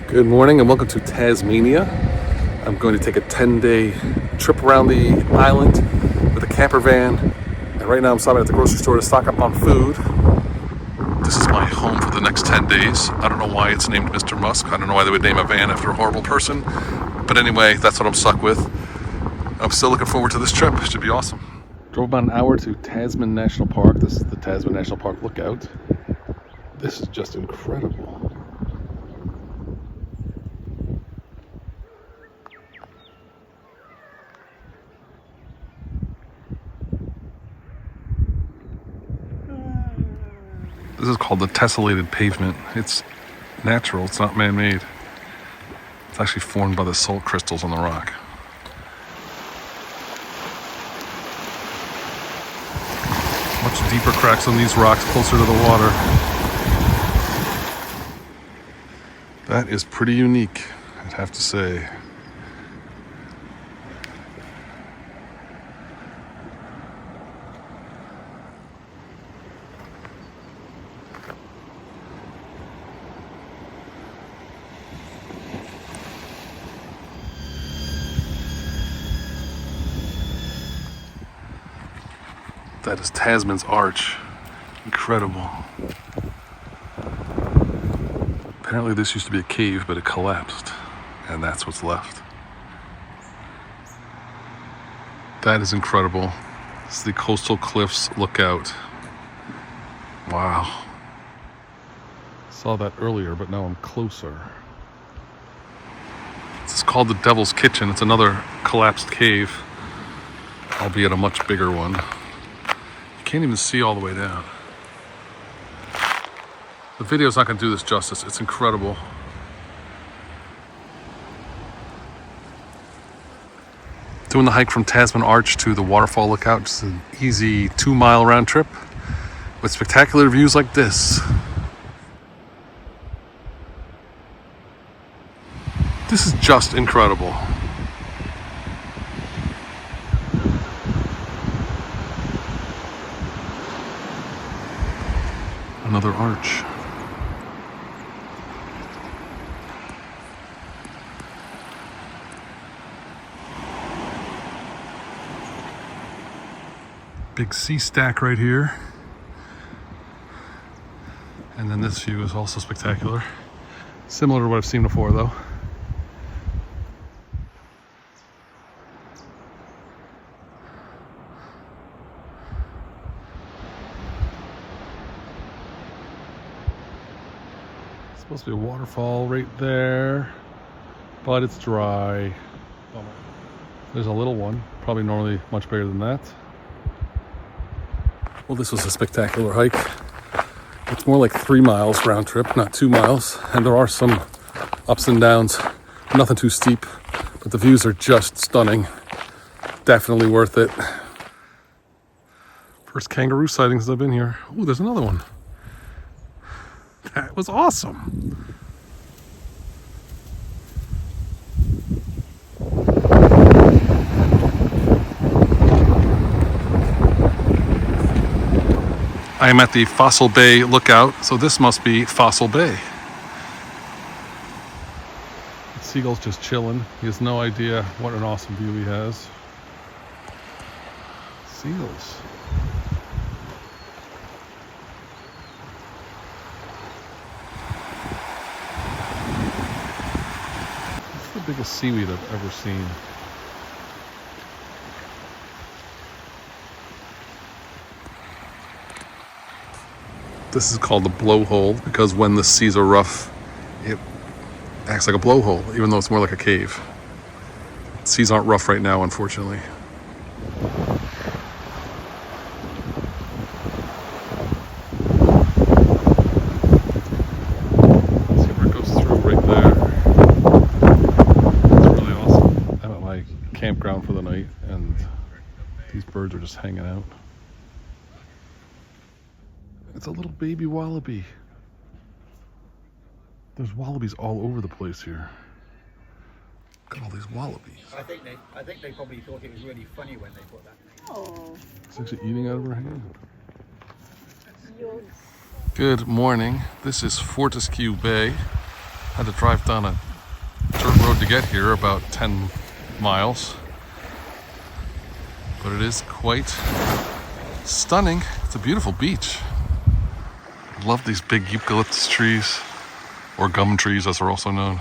Good morning and welcome to Tasmania. I'm going to take a 10-day trip around the island with a camper van. And right now I'm stopping at the grocery store to stock up on food. This is my home for the next 10 days. I don't know why it's named Mr. Musk. I don't know why they would name a van after a horrible person. But anyway, that's what I'm stuck with. I'm still looking forward to this trip. It should be awesome. Drove about an hour to Tasman National Park. This is the Tasman National Park lookout. This is just incredible. This is called the tessellated pavement. It's natural, it's not man-made. It's actually formed by the salt crystals on the rock. Much deeper cracks on these rocks closer to the water. That is pretty unique, I'd have to say. That is Tasman's Arch. Incredible. Apparently this used to be a cave, but it collapsed, and that's what's left. That is incredible. This is the Coastal Cliffs lookout. Wow. Saw that earlier, but now I'm closer. This is called the Devil's Kitchen. It's another collapsed cave, albeit a much bigger one. Can't even see all the way down. The video's not going to do this justice. It's incredible. Doing the hike from Tasman Arch to the waterfall lookout. Just an easy 2-mile round trip with spectacular views like this. This is just incredible. Another arch. Big sea stack right here. And then this view is also spectacular. Similar to what I've seen before though. Supposed to be a waterfall right there, but it's dry. There's a little one, probably normally much bigger than that. Well, this was a spectacular hike. It's more like 3 miles round trip, not 2 miles. And there are some ups and downs, nothing too steep, but the views are just stunning. Definitely worth it. First kangaroo sighting since I've been here. Oh, there's another one. That was awesome. I am at the Fossil Bay lookout, so this must be Fossil Bay. The seagull's just chilling. He has no idea what an awesome view he has. Seagulls. Biggest seaweed I've ever seen. This is called the blowhole because when the seas are rough, it acts like a blowhole, even though it's more like a cave. Seas aren't rough right now, unfortunately. Campground for the night, and these birds are just hanging out. It's a little baby wallaby. There's wallabies all over the place here. Look at all these wallabies. I think they probably thought it was really funny when they put that. Oh. It's actually eating out of her hand. Good morning. This is Fortescue Bay. Had to drive down a dirt road to get here, about 10 miles. But it is quite stunning. It's a beautiful beach. I love these big eucalyptus trees, or gum trees as they're also known.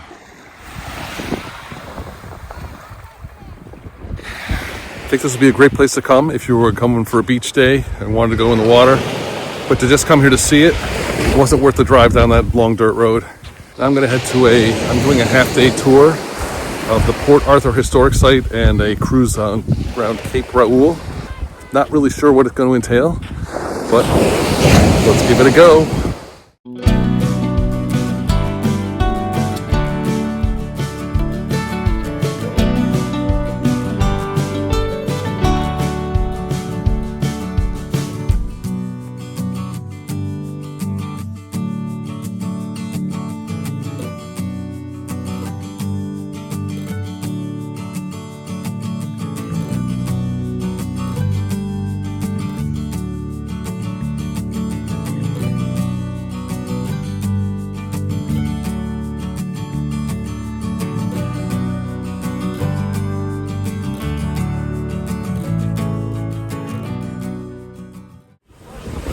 I think this would be a great place to come if you were coming for a beach day and wanted to go in the water. But to just come here to see it, it wasn't worth the drive down that long dirt road. Now I'm gonna head to I'm doing a half-day tour of the Port Arthur Historic Site and a cruise around Cape Raoul. Not really sure what it's going to entail, but let's give it a go.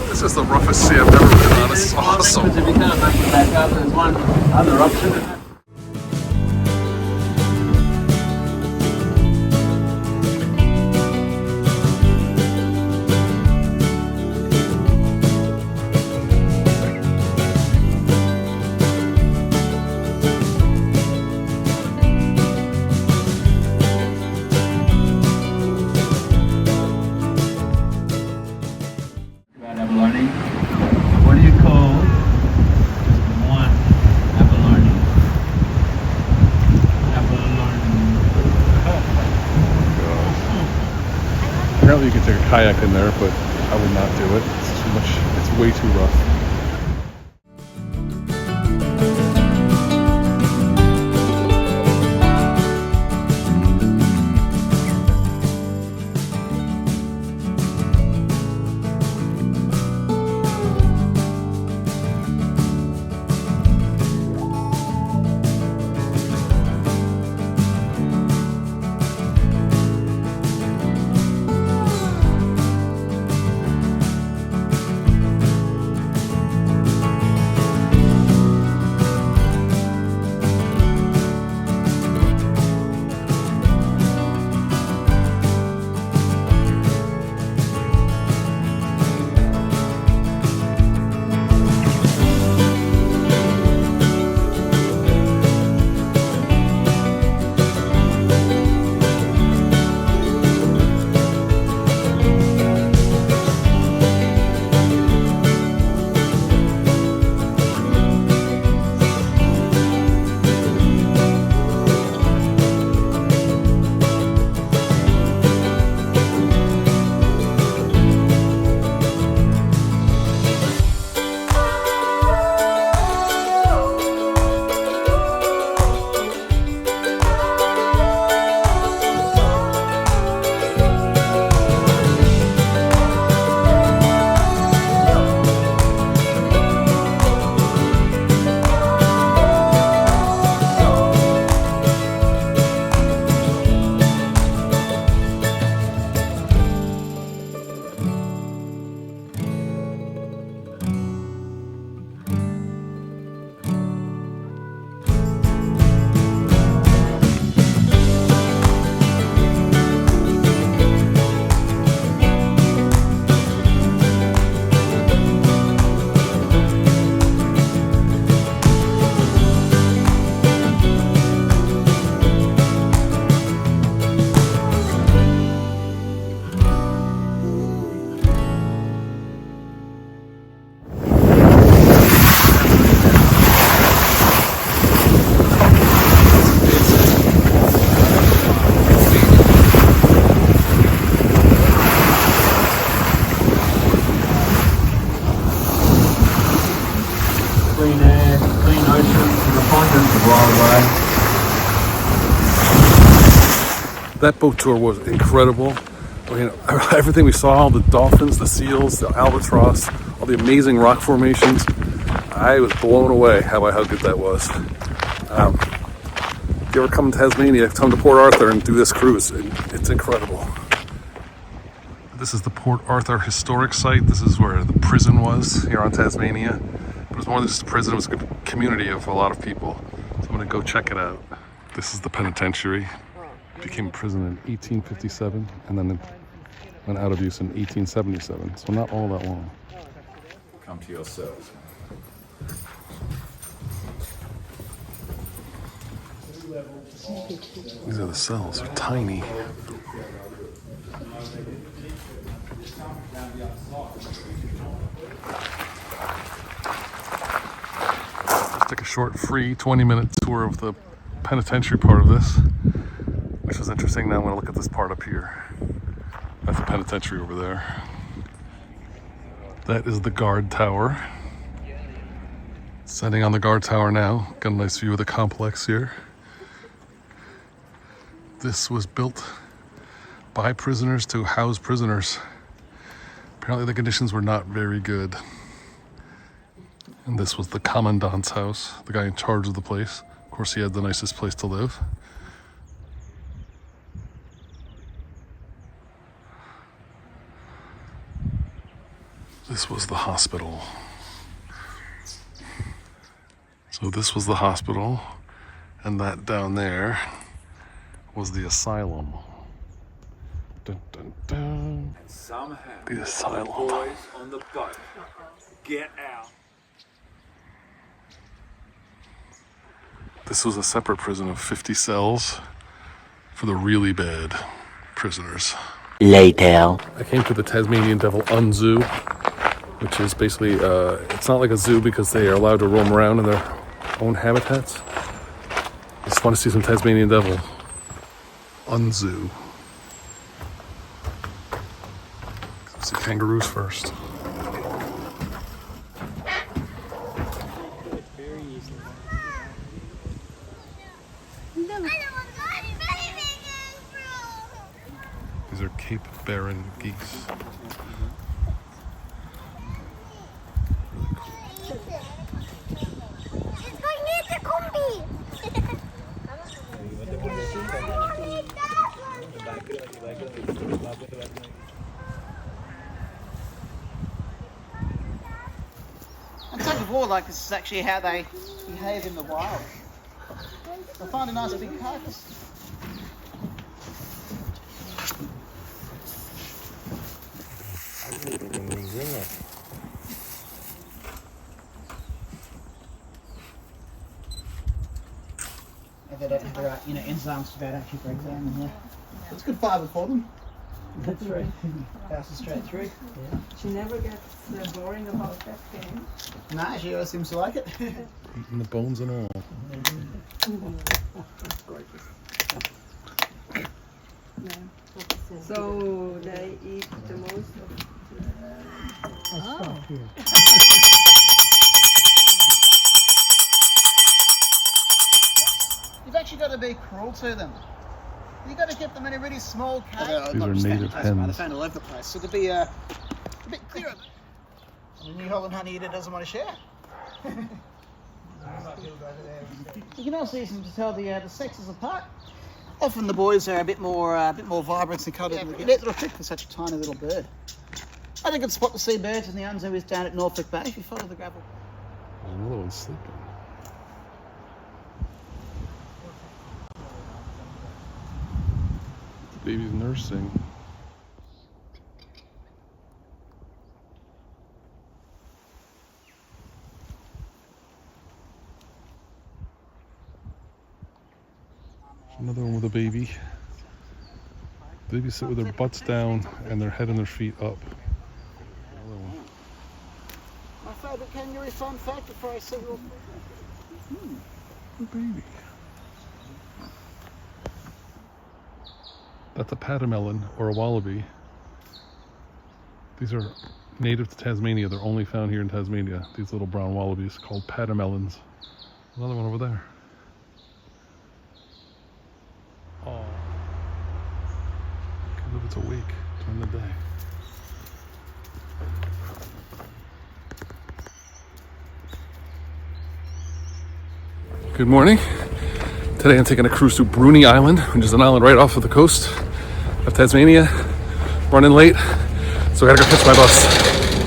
This is the roughest sea I've ever been on. This is awesome. If you can't make it back up, there's one other option. What do you call one abalone? Apparently you can take a kayak in there, but I would not do it. It's too much, it's way too rough. That boat tour was incredible. I mean, everything we saw, all the dolphins, the seals, the albatross, all the amazing rock formations. I was blown away how good that was. If you ever come to Tasmania, come to Port Arthur and do this cruise. It's incredible. This is the Port Arthur Historic Site. This is where the prison was here on Tasmania. It was more than just a prison, it was a community of a lot of people. So I'm gonna go check it out. This is the penitentiary. It became a prison in 1857 and then it went out of use in 1877. So not all that long. Come to your cells. These are the cells, they're tiny. Let's take a short, free 20-minute tour of the penitentiary part of this, which is interesting. Now I'm gonna look at this part up here. That's the penitentiary over there. That is the guard tower. Standing on the guard tower now. Got a nice view of the complex here. This was built by prisoners to house prisoners. Apparently the conditions were not very good. And this was the commandant's house, the guy in charge of the place. Of course, he had the nicest place to live. This was the hospital. So this was the hospital, and that down there was the asylum. Dun, dun, dun. Somehow, The asylum. boys on the boat get out. This was a separate prison of 50 cells for the really bad prisoners. Later. I came to the Tasmanian Devil Zoo, which is basically, it's not like a zoo because they are allowed to roam around in their own habitats. I just want to see some Tasmanian Devil Zoo. Let's see kangaroos first. These are Cape Barren geese. It's going near the Cumbia. And so before, like, this is actually how they behave in the wild. They find a nice big carcass. If they don't have the right, enzymes to actually break down in there. It's good fibre for them. That's right. Passes straight through. She never gets boring about that game. Nah, she always seems to like it. Eating the bones and all. So they eat the most of You've actually got to be cruel to them. You've got to keep them in a really small cage. These are native hens. They found all over the place, so to be a bit clearer. And the New Holland honey eater doesn't want to share. You can also use them to tell the sexes apart. Often the boys are a bit more vibrant and coloured than the girls. Little trick for such a tiny little bird. I think it's spot to see birds in the Unzo is down at Norfolk Bay if you follow the gravel. There's another one sleeping. The baby's nursing. Another one with a baby. Babies sit with their butts down and their head and their feet up. Another one. My favourite kangaroo fun fact before I see you. The baby. That's a patamelon or a wallaby. These are native to Tasmania. They're only found here in Tasmania. These little brown wallabies called patamelons. Another one over there. Oh, I can't believe it's awake during the day. Good morning. Today I'm taking a cruise to Bruny Island, which is an island right off of the coast of Tasmania. Running late, so I gotta go catch my bus.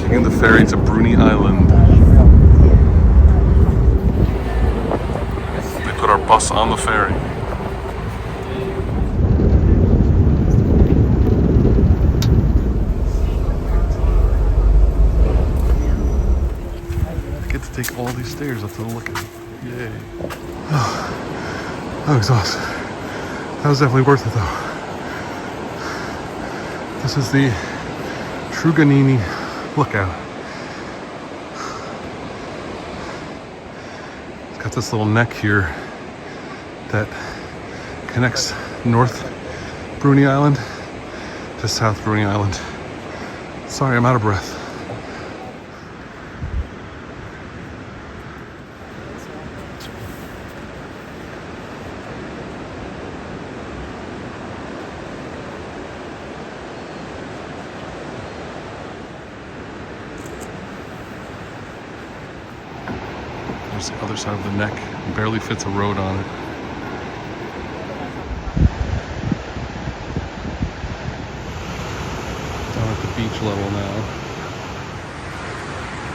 Taking the ferry to Bruny Island. They put our bus on the ferry. I get to take all these stairs up to the lookout. Yay. I'm exhausted. That was definitely worth it though. This is the Truganini lookout. It's got this little neck here that connects North Bruny Island to South Bruny Island. Sorry, I'm out of breath. There's the other side of the neck. It barely fits a road on it. Down at the beach level now.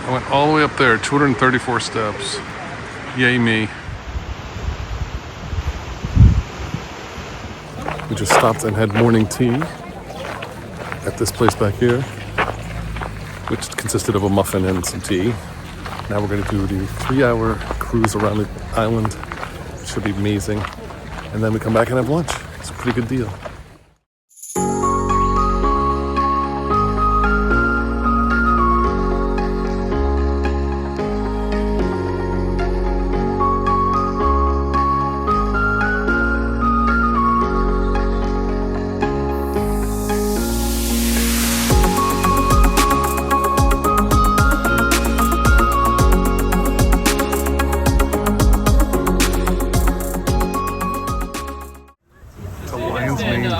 I went all the way up there, 234 steps. Yay me. We just stopped and had morning tea at this place back here, which consisted of a muffin and some tea. Now we're going to do the 3-hour cruise around the island. It should be amazing. And then we come back and have lunch. It's a pretty good deal.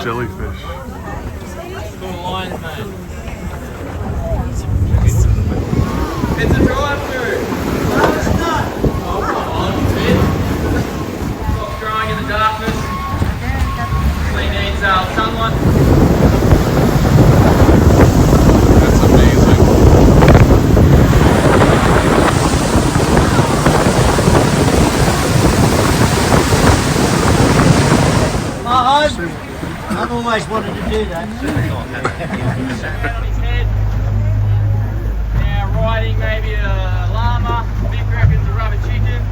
Jellyfish. It's a drive-through. No, it's not. Oh, come on, stop drying in the darkness. Clean needs sunlight. That's amazing. I've always wanted to do that. On his head. Now riding maybe a llama. Vic reckons a rubber chicken.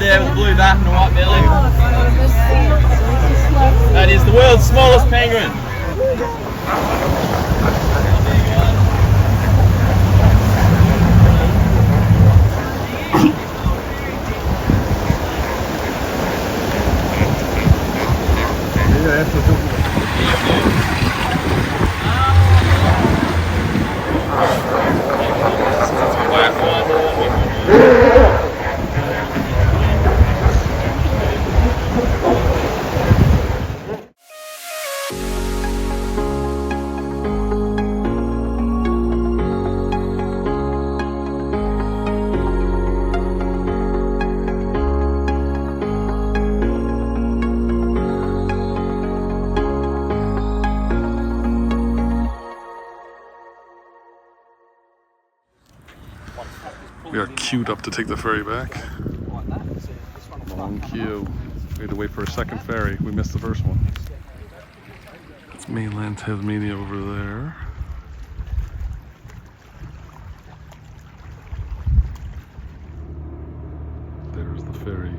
there with the blue back and the white belly. That is the world's smallest penguin. We are queued up to take the ferry back. Long queue. We had to wait for a second ferry. We missed the first one. It's mainland Tasmania over there. There's the ferry.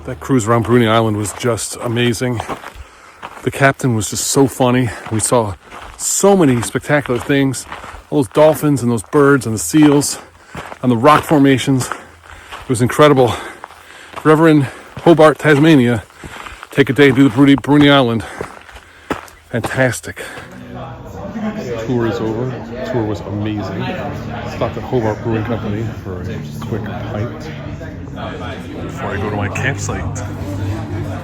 That cruise around Bruny Island was just amazing. The captain was just so funny. We saw so many spectacular things. All those dolphins and those birds and the seals and the rock formations. It was incredible. If you're ever in Hobart, Tasmania, take a day to do the Bruny Island. Fantastic. Tour is over. The tour was amazing. Stopped at Hobart Brewing Company for a quick pint before I go to my campsite.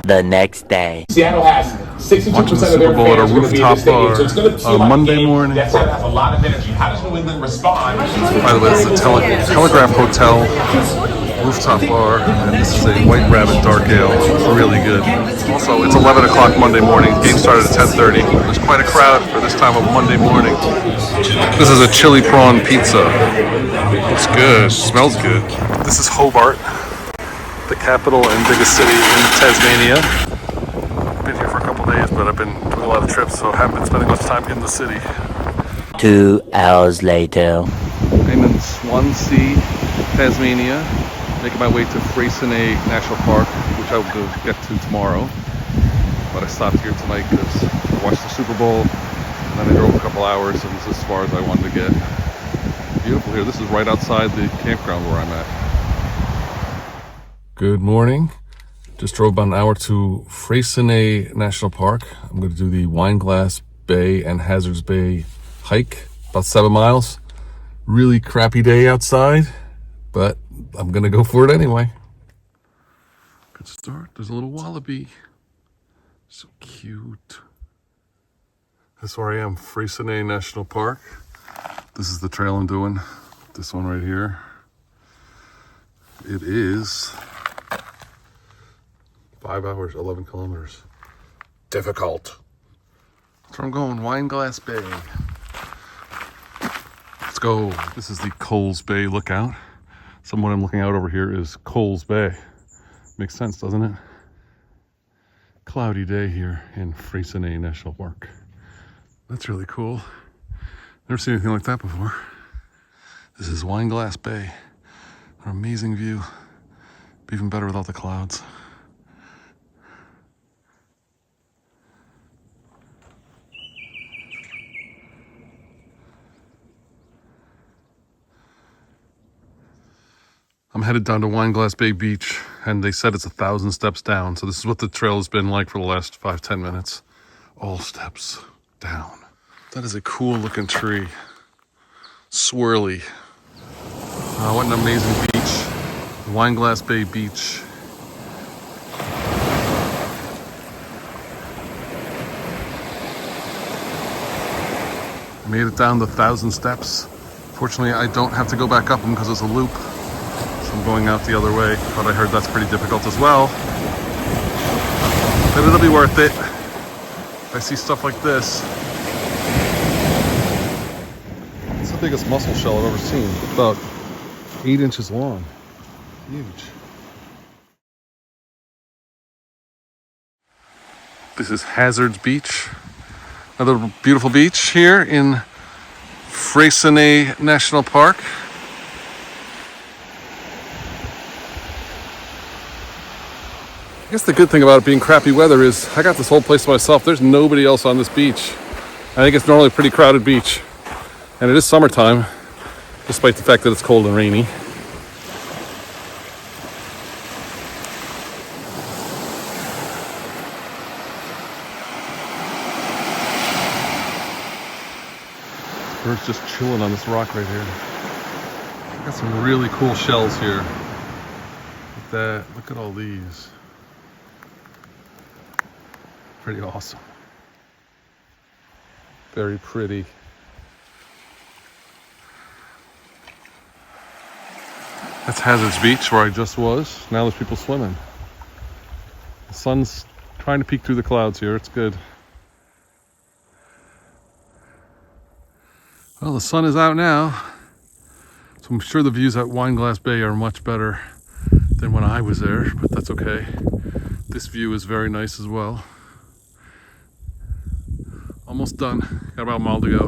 The next day. Seattle has 62% Watching the of Super their Bowl at a fans are going to be in the rooftop stadium, bar so it's going to feel on like Monday a game morning. that's going to have a lot of energy. How does New England respond? By the way, this is a Telegraph Hotel rooftop bar, and this is a White Rabbit Dark Ale. It's really good. Also, it's 11 o'clock Monday morning. Game started at 10:30. There's quite a crowd for this time of Monday morning. This is a chili prawn pizza. Looks good. Smells good. This is Hobart, the capital and biggest city in Tasmania. I've been here for a couple days, but I've been doing a lot of trips, so I haven't been spending much time in the city. 2 hours later. I'm in Swansea, Tasmania, making my way to Freycinet National Park, which I will get to tomorrow. But I stopped here tonight because I watched the Super Bowl, and then I drove a couple hours, and this is as far as I wanted to get. Beautiful here. This is right outside the campground where I'm at. Good morning. Just drove about an hour to Freycinet National Park. I'm going to do the Wineglass Bay and Hazards Bay hike, about 7 miles. Really crappy day outside, but I'm going to go for it anyway. Good start. There's a little wallaby. So cute. That's where I am, Freycinet National Park. This is the trail I'm doing. This one right here. It is 5 hours, 11 kilometers. Difficult. That's where I'm going, Wineglass Bay. Let's go. This is the Coles Bay lookout. Some what I'm looking out over here is Coles Bay. Makes sense, doesn't it? Cloudy day here in Freycinet National Park. That's really cool. Never seen anything like that before. This is Wineglass Bay. An amazing view. Be even better without the clouds. I'm headed down to Wineglass Bay Beach, and they said it's 1,000 steps down. So this is what the trail has been like for the last 5-10 minutes. All steps down. That is a cool looking tree. Swirly. What an amazing beach. Wineglass Bay Beach. I made it down the 1,000 steps. Fortunately, I don't have to go back up them because it's a loop. So I'm going out the other way, but I heard that's pretty difficult as well. But it'll be worth it. If I see stuff like this. It's the biggest mussel shell I've ever seen. About 8 inches long. Huge. This is Hazards Beach. Another beautiful beach here in Freycinet National Park. I guess the good thing about it being crappy weather is I got this whole place to myself. There's nobody else on this beach. I think it's normally a pretty crowded beach. And it is summertime, despite the fact that it's cold and rainy. Bird's just chilling on this rock right here. Got some really cool shells here. Look at that. Look at all these. Pretty awesome. Very pretty. That's Hazard's Beach where I just was. Now there's people swimming. The sun's trying to peek through the clouds here. It's good. Well, the sun is out now. So I'm sure the views at Wineglass Bay are much better than when I was there, but that's okay. This view is very nice as well. Almost done. Got about a mile to go.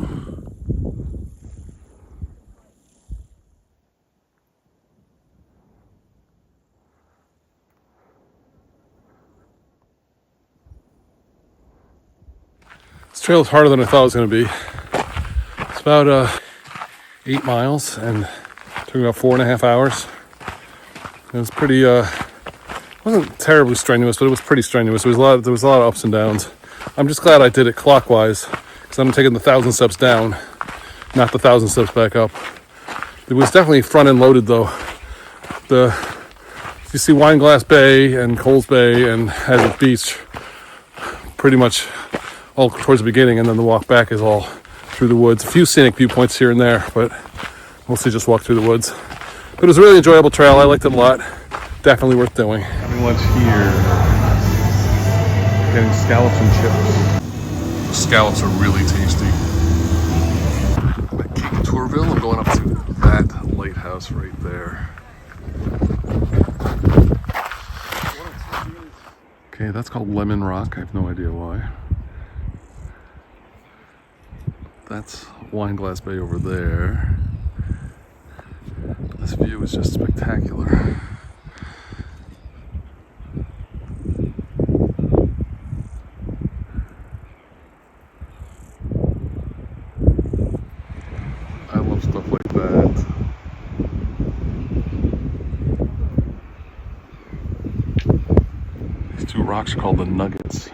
This trail is harder than I thought it was going to be. It's about 8 miles and took me about 4.5 hours. It was pretty, wasn't terribly strenuous, but it was pretty strenuous. There was a lot of ups and downs. I'm just glad I did it clockwise because I'm taking the 1,000 steps down, not the 1,000 steps back up. It was definitely front end loaded though. You see Wineglass Bay and Coles Bay and Hazard Beach pretty much all towards the beginning, and then the walk back is all through the woods. A few scenic viewpoints here and there, but mostly just walk through the woods. But it was a really enjoyable trail. I liked it a lot. Definitely worth doing. Having lunch here. Getting scallops and chips. The scallops are really tasty. I'm at Cape Tourville. I'm going up to that lighthouse right there. Okay, that's called Lemon Rock. I have no idea why. That's Wineglass Bay over there. This view is just spectacular. I love stuff like that. These two rocks are called the Nuggets,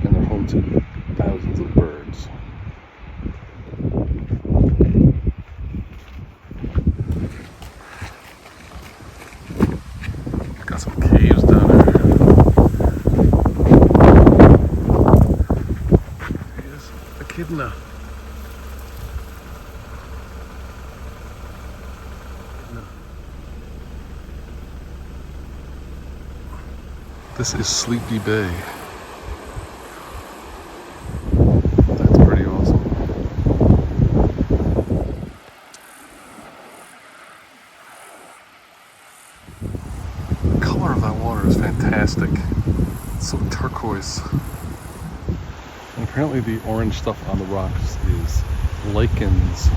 and they're home to thousands of birds. Got some caves down there. Here's Echidna. This is Sleepy Bay. That's pretty awesome. The color of that water is fantastic. It's so turquoise. And apparently the orange stuff on the rocks is lichens.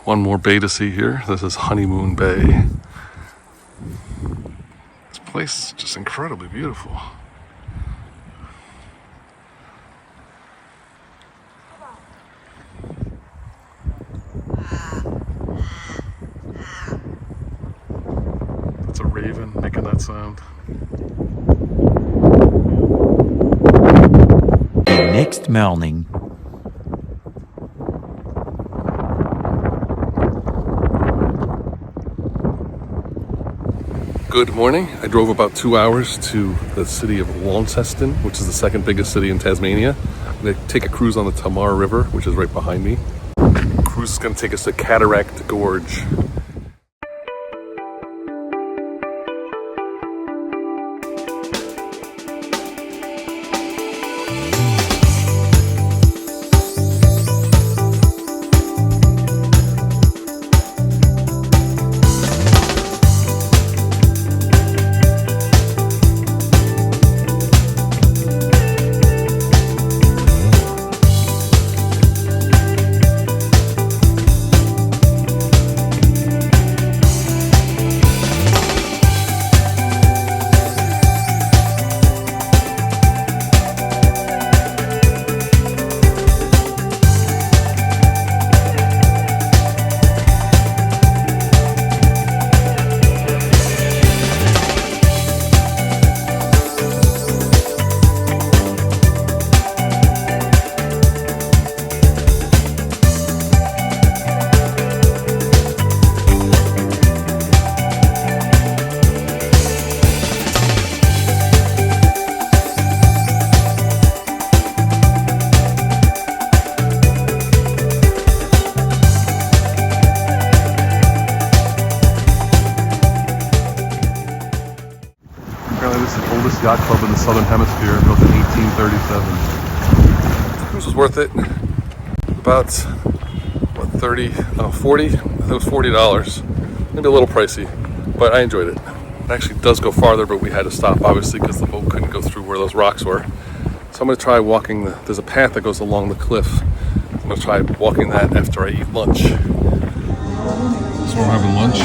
One more bay to see here. This is Honeymoon Bay. This place is just incredibly beautiful. That's a raven making that sound. Next morning. Good morning. I drove about 2 hours to the city of Launceston, which is the second biggest city in Tasmania. I'm going to take a cruise on the Tamar River, which is right behind me. The cruise is going to take us to Cataract Gorge. Southern Hemisphere, built in 1837. This was worth it. About, what, 30, 40? I think it was $40. Maybe a little pricey, but I enjoyed it. It actually does go farther, but we had to stop, obviously, because the boat couldn't go through where those rocks were. So I'm going to try walking, there's a path that goes along the cliff. I'm going to try walking that after I eat lunch. So we're having lunch.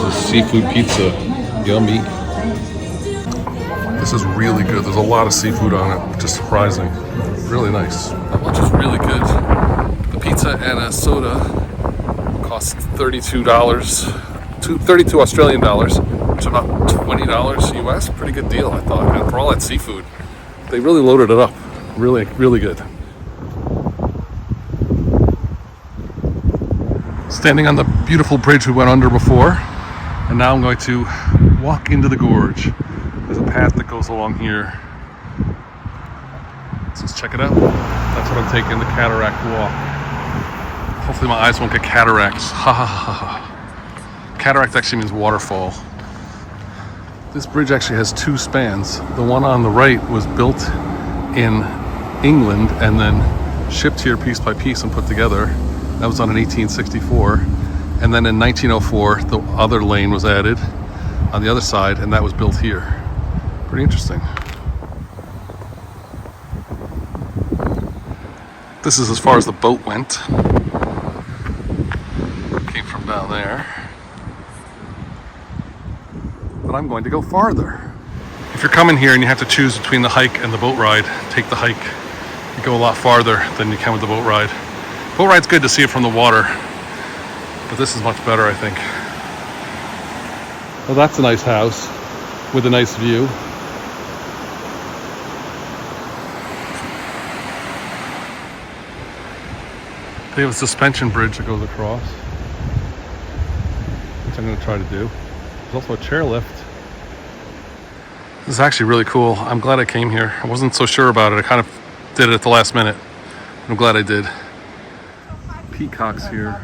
This is seafood pizza. Yummy. This is really good. There's a lot of seafood on it, which is surprising. Really nice. The lunch is really good. The pizza and a soda cost $32, 32 Australian dollars, which is about $20 US. Pretty good deal, I thought. And for all that seafood, they really loaded it up. Really, really good. Standing on the beautiful bridge we went under before, and now I'm going to walk into the gorge. There's a path that goes along here. Let's just check it out. That's what I'm taking, the cataract walk. Hopefully my eyes won't get cataracts. Ha ha ha ha. Cataract actually means waterfall. This bridge actually has two spans. The one on the right was built in England and then shipped here piece by piece and put together. That was done in 1864. And then in 1904, the other lane was added on the other side, and that was built here. Pretty interesting. This is as far as the boat went. Came from down there. But I'm going to go farther. If you're coming here and you have to choose between the hike and the boat ride, take the hike. You go a lot farther than you can with the boat ride. Boat ride's good to see it from the water, but this is much better, I think. Well, that's a nice house with a nice view. They have a suspension bridge that goes across, which I'm going to try to do. There's also a chairlift. This is actually really cool. I'm glad I came here. I wasn't so sure about it. I kind of did it at the last minute. I'm glad I did. Peacocks here.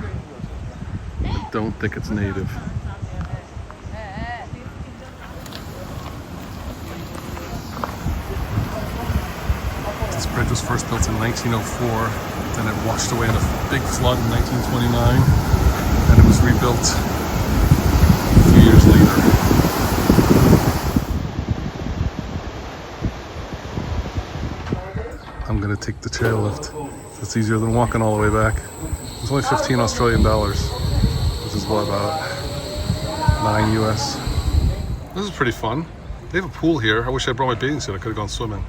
I don't think it's native. This bridge was first built in 1904, then it washed away in a big flood in 1929, and it was rebuilt a few years later. I'm gonna take the chairlift. It's easier than walking all the way back. It's only 15 Australian dollars, which is what, about 9 US. This is pretty fun. They have a pool here. I wish I brought my bathing suit. I could have gone swimming.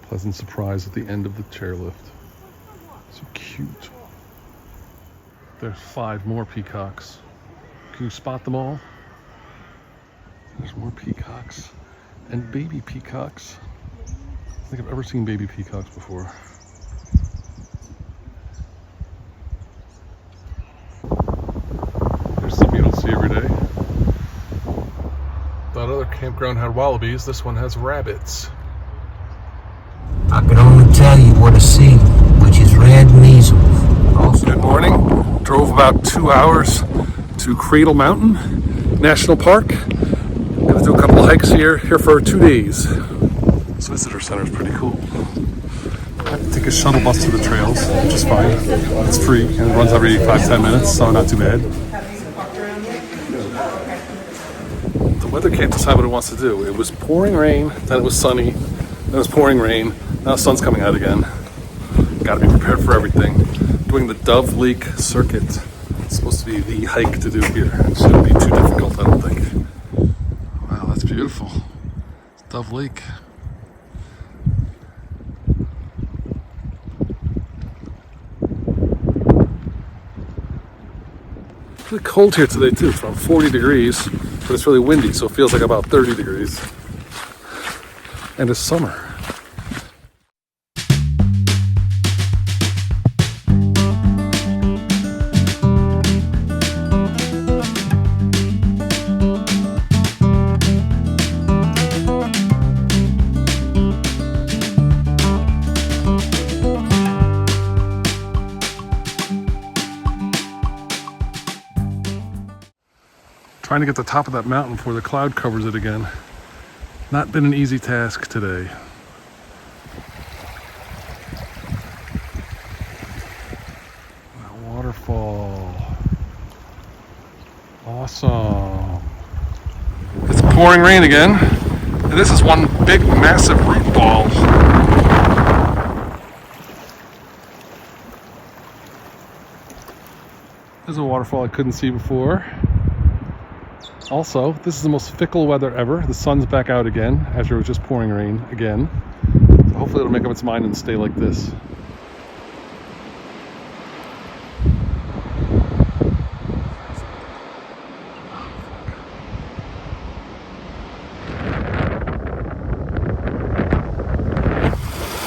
Pleasant surprise at the end of the chairlift. So cute. There's 5 more peacocks. Can you spot them all? There's more peacocks and baby peacocks. I don't think I've ever seen baby peacocks before. There's something you don't see every day. That other campground had wallabies. This one has rabbits. I can only tell you what I see, which is red measles. Also, good morning. Drove about 2 hours to Cradle Mountain National Park. Gonna do a couple of hikes here for 2 days. This visitor center is pretty cool. I have to take a shuttle bus to the trails, which is fine. It's free and it runs every 5-10 minutes, so not too bad. The weather can't decide what it wants to do. It was pouring rain, then it was sunny, then it was pouring rain. Now the sun's coming out again. Gotta be prepared for everything. Doing the Dove Lake circuit. It's supposed to be the hike to do here. It shouldn't be too difficult, I don't think. Wow, that's beautiful. Dove Lake. It's really cold here today too. It's around 40 degrees, but it's really windy, so it feels like about 30 degrees. And it's summer. Trying to get to the top of that mountain before the cloud covers it again. Not been an easy task today. That waterfall. Awesome. It's pouring rain again. And this is one big, massive root ball. There's a waterfall I couldn't see before. Also, this is the most fickle weather ever. The sun's back out again after it was just pouring rain again. So hopefully it'll make up its mind and stay like this.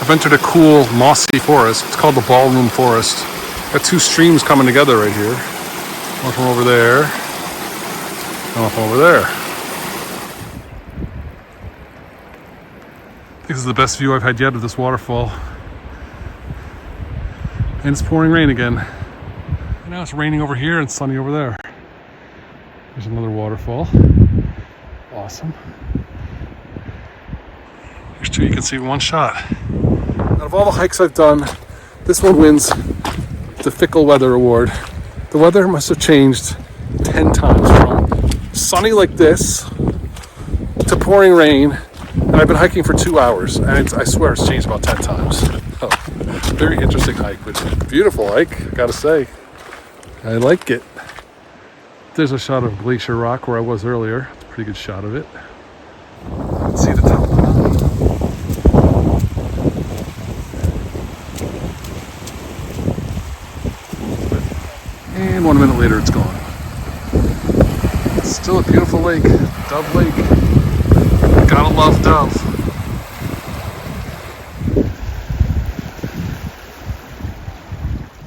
I've entered a cool, mossy forest. It's called the Ballroom Forest. Got two streams coming together right here. One from over there, and one from over there. I think this is the best view I've had yet of this waterfall. And it's pouring rain again. And now it's raining over here and sunny over there. There's another waterfall. Awesome. There's two you can see in one shot. Out of all the hikes I've done, this one wins the Fickle Weather Award. The weather must have changed 10 times from sunny like this to pouring rain, and I've been hiking for 2 hours, and I swear it's changed about 10 times. Oh, very interesting hike, but beautiful hike, I gotta say. I like it. There's a shot of Glacier Rock where I was earlier. It's a pretty good shot of it. Let's see the top of the mountain. And 1 minute later, it's gone. It's still a beautiful lake, Dove Lake. Gotta love Dove.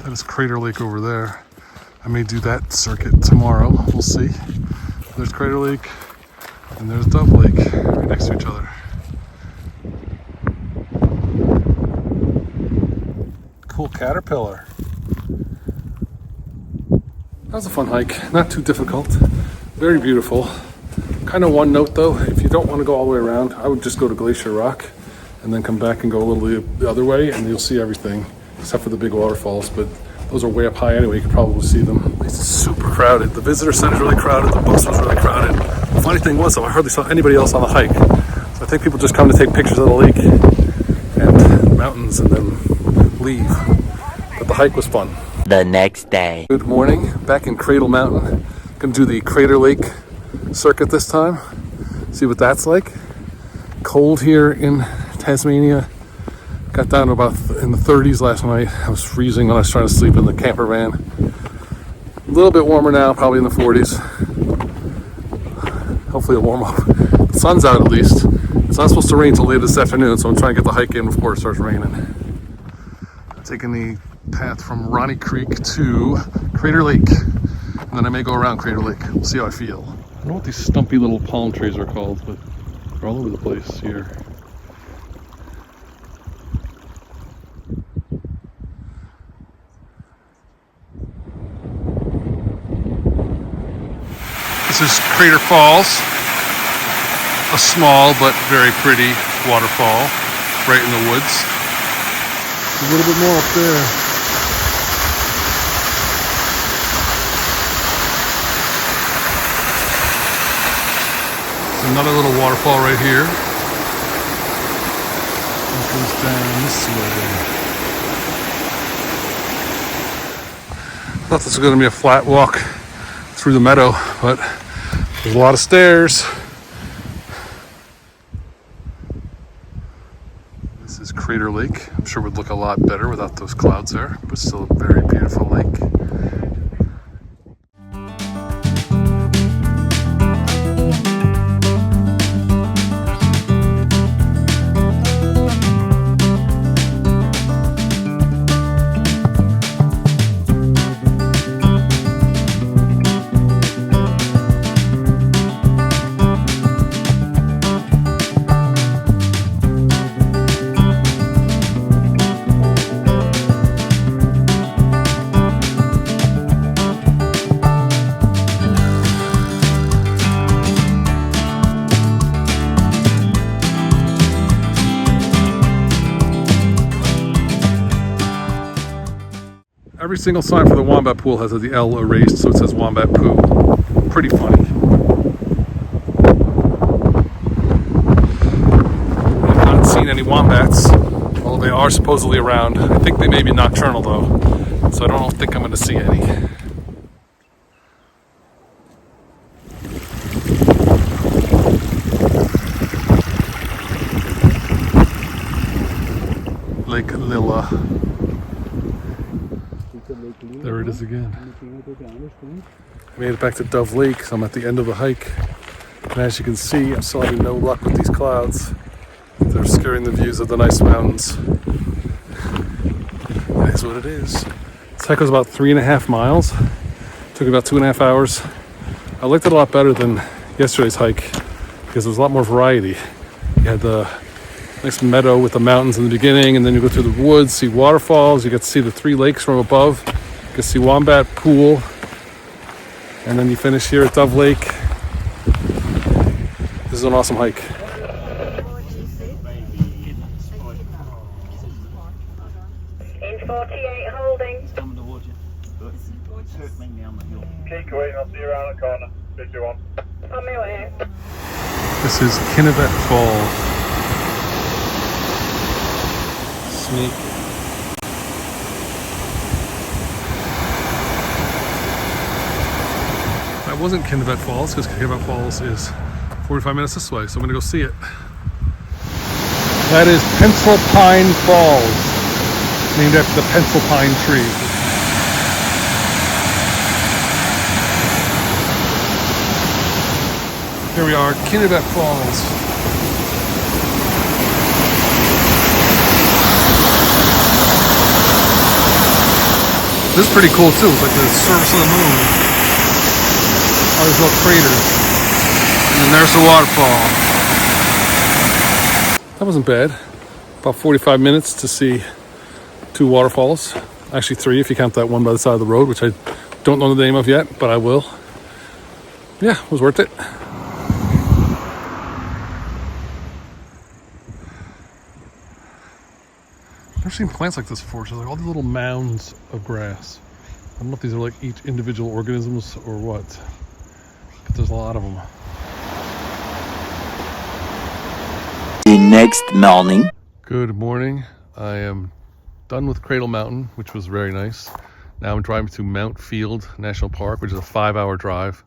That is Crater Lake over there. I may do that circuit tomorrow. We'll see. There's Crater Lake, and there's Dove Lake right next to each other. Cool caterpillar. That was a fun hike, not too difficult, very beautiful. Kind of one note though, if you don't want to go all the way around, I would just go to Glacier Rock and then come back and go a little the other way and you'll see everything, except for the big waterfalls, but those are way up high anyway, you can probably see them. It's super crowded, the visitor center is really crowded, the bus was really crowded. The funny thing was though, I hardly saw anybody else on the hike. So I think people just come to take pictures of the lake and mountains and then leave. But the hike was fun. The next day. Good morning, back in Cradle Mountain. Gonna do the Crater Lake circuit this time. See what that's like. Cold here in Tasmania. Got down to about in the 30s last night. I was freezing when I was trying to sleep in the camper van. A little bit warmer now, probably in the 40s. Hopefully it'll warm up. The sun's out at least. It's not supposed to rain till later this afternoon, so I'm trying to get the hike in before it starts raining. I'm taking the path from Ronnie Creek to Crater Lake, and then I may go around Crater Lake. We'll see how I feel. I don't know what these stumpy little palm trees are called, but they're all over the place here. This is Crater Falls, a small but very pretty waterfall right in the woods. A little bit more up there. Another little waterfall right here. It goes down this way. Thought this was going to be a flat walk through the meadow, but there's a lot of stairs. This is Crater Lake. I'm sure it would look a lot better without those clouds there, but still a very beautiful lake. Every single sign for the wombat pool has the L erased, so it says wombat poo. Pretty funny. I've not seen any wombats, although they are supposedly around. I think they may be nocturnal though, so I don't think I'm going to see any. Lake Lilla. There it is again. I made it back to Dove Lake, so I'm at the end of the hike. And as you can see, I'm still having no luck with these clouds. They're obscuring the views of the nice mountains. It is what it is. This hike was about 3.5 miles. Took about 2.5 hours. I liked it a lot better than yesterday's hike because there was a lot more variety. You had the nice meadow with the mountains in the beginning, and then you go through the woods, see waterfalls, you get to see the 3 lakes from above, you can see Wombat Pool, and then you finish here at Dove Lake. This is an awesome hike. In 48 holding. Keep waiting, I'll see you around the corner. 51. On my way. This is Kennebec Falls. Sneak. That wasn't Kennebec Falls, because Kennebec Falls is 45 minutes this way, so I'm going to go see it. That is Pencil Pine Falls, named after the pencil pine tree. Here we are, Kennebec Falls. This is pretty cool too. It's like the surface of the moon. All these little craters. And then there's the waterfall. That wasn't bad. About 45 minutes to see 2 waterfalls. Actually 3 if you count that one by the side of the road, which I don't know the name of yet, but I will. Yeah, it was worth it. I've never seen plants like this before. It's like all these little mounds of grass. I don't know if these are like each individual organisms or what, but there's a lot of them. The next morning. Good morning. I am done with Cradle Mountain, which was very nice. Now I'm driving to Mount Field National Park, which is a 5-hour drive,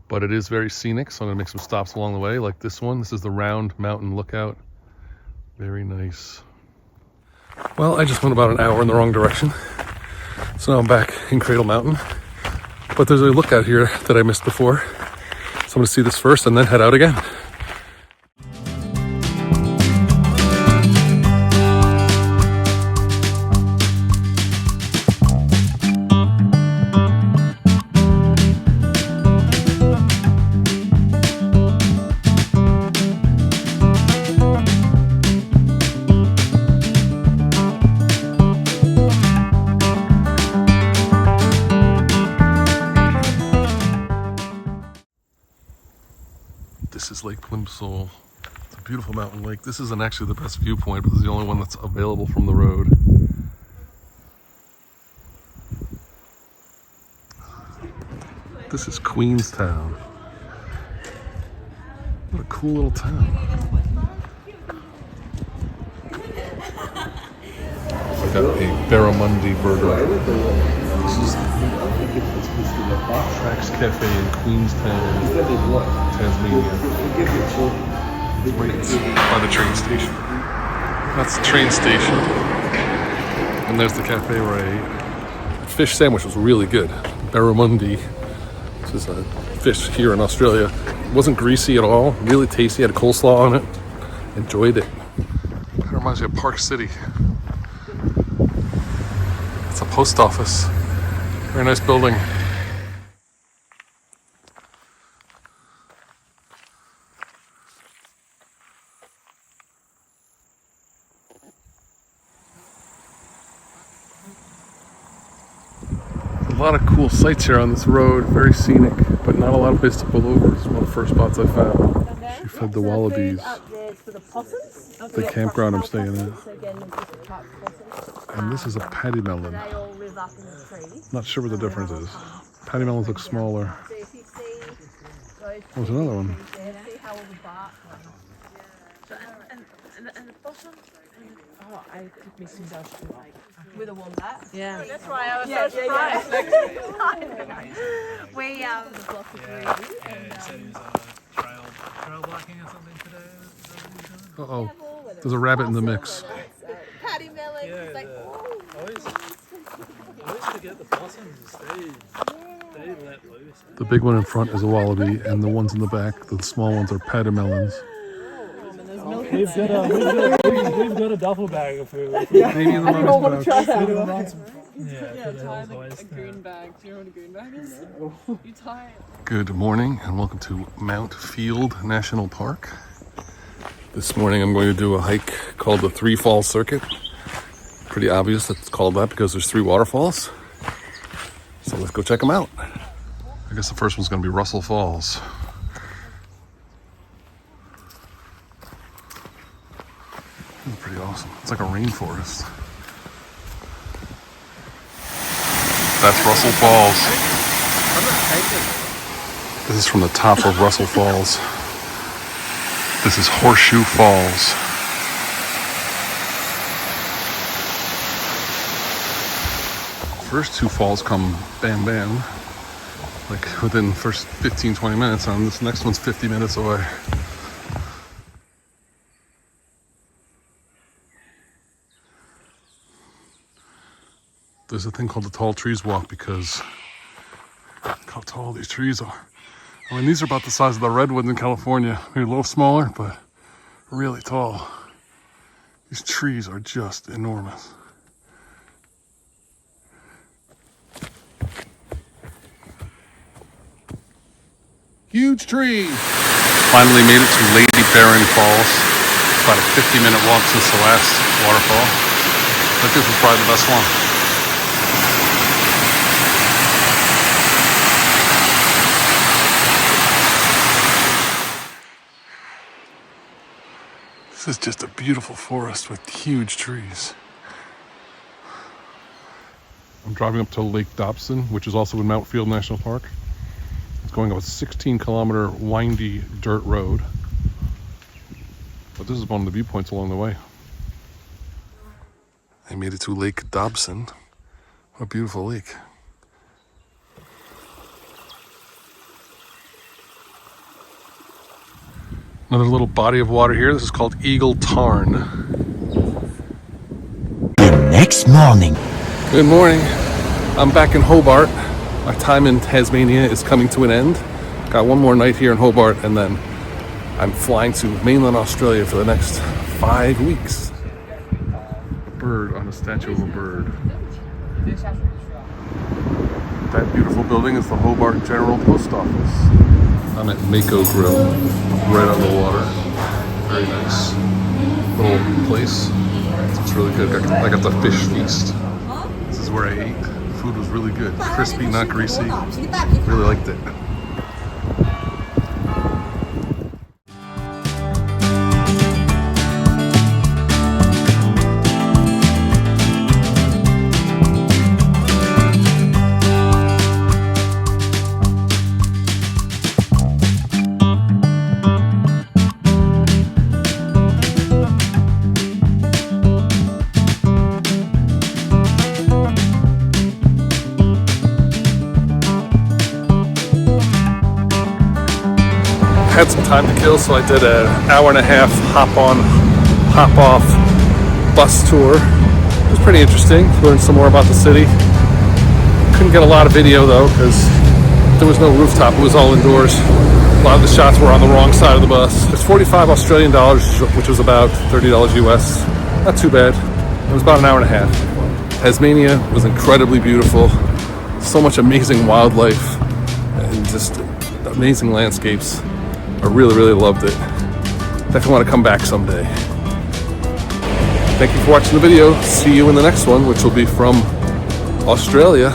but it is very scenic, so I'm gonna make some stops along the way, like this one. This is the Round Mountain Lookout. Very nice. Well, I just went about an hour in the wrong direction. So now I'm back in Cradle Mountain. But there's a lookout here that I missed before. So I'm gonna see this first and then head out again. This is Lake Plimsoll. It's a beautiful mountain lake. This isn't actually the best viewpoint, but this is the only one that's available from the road. This is Queenstown. What a cool little town. I got a barramundi burger. This is Tracks Cafe in Queenstown, Tasmania. Right by the train station. That's the train station. And there's the cafe where I ate. The fish sandwich was really good. Barramundi, which is a fish here in Australia. It wasn't greasy at all. Really tasty. Had coleslaw on it. Enjoyed it. Kind of reminds me of Park City. It's a post office. Very nice building. A lot of cool sights here on this road, very scenic, but not a lot of place to pull over. It's one of the first spots I found. She fed the wallabies. is for the possums. The campground I'm staying in. So again, there's different types of possums. And this is a paddy melon. They all live up in the trees. Not sure what the difference is. Paddy melons look smaller. So if you see those There's another one. trees there, see how all the bark runs. And the possum. Oh, I could miss him with a wombat. Yeah, that's why I was so surprised. We lots of reading and trail biking or something today. Uh-oh. There's a rabbit in the mix. Paddy melon. It's like, oh. I always forget the possums. They let loose. The big one in front is a wallaby, and the ones in the back, the small ones, are paddy melons. We've got a duffel bag of food. Maybe in the mom's pouch. Tie like a goon bag. Do you know what a goon bag is? You tie it. Good morning, and welcome to Mount Field National Park. This morning I'm going to do a hike called the Three Falls Circuit. Pretty obvious that it's called that because there's 3 waterfalls. So let's go check them out. I guess the first one's going to be Russell Falls. This is pretty awesome. It's like a rainforest. That's Russell Falls. This is from the top of Russell Falls. This is Horseshoe Falls. First 2 falls come bam bam, like within the first 15-20 minutes, and this next one's 50 minutes away. There's a thing called the Tall Trees Walk because look how tall these trees are. I mean, these are about the size of the redwoods in California. Maybe a little smaller, but really tall. These trees are just enormous. Huge tree! Finally made it to Lady Barron Falls. About a 50-minute walk since the last waterfall. I think this was probably the best one. This is just a beautiful forest with huge trees. I'm driving up to Lake Dobson, which is also in Mount Field National Park. It's going up a 16-kilometer windy dirt road. But this is one of the viewpoints along the way. I made it to Lake Dobson. What a beautiful lake. Another little body of water here. This is called Eagle Tarn. The next morning. Good morning. I'm back in Hobart. My time in Tasmania is coming to an end. Got one more night here in Hobart, and then I'm flying to mainland Australia for the next 5 weeks. A bird on a statue of a bird. That beautiful building is the Hobart General Post Office. I'm at Mako Grill, right on the water. Very nice little place. It's really good. I got the fish feast. This is where I ate. The food was really good. Crispy, not greasy. Really liked it. Had some time to kill, so I did an hour-and-a-half hop-on, hop-off bus tour. It was pretty interesting. Learned some more about the city. Couldn't get a lot of video though because there was no rooftop. It was all indoors. A lot of the shots were on the wrong side of the bus. It's 45 Australian dollars, which was about $30 US. Not too bad. It was about an hour and a half. Tasmania was incredibly beautiful. So much amazing wildlife and just amazing landscapes. I really, really loved it. Definitely want to come back someday. Thank you for watching the video. See you in the next one, which will be from Australia.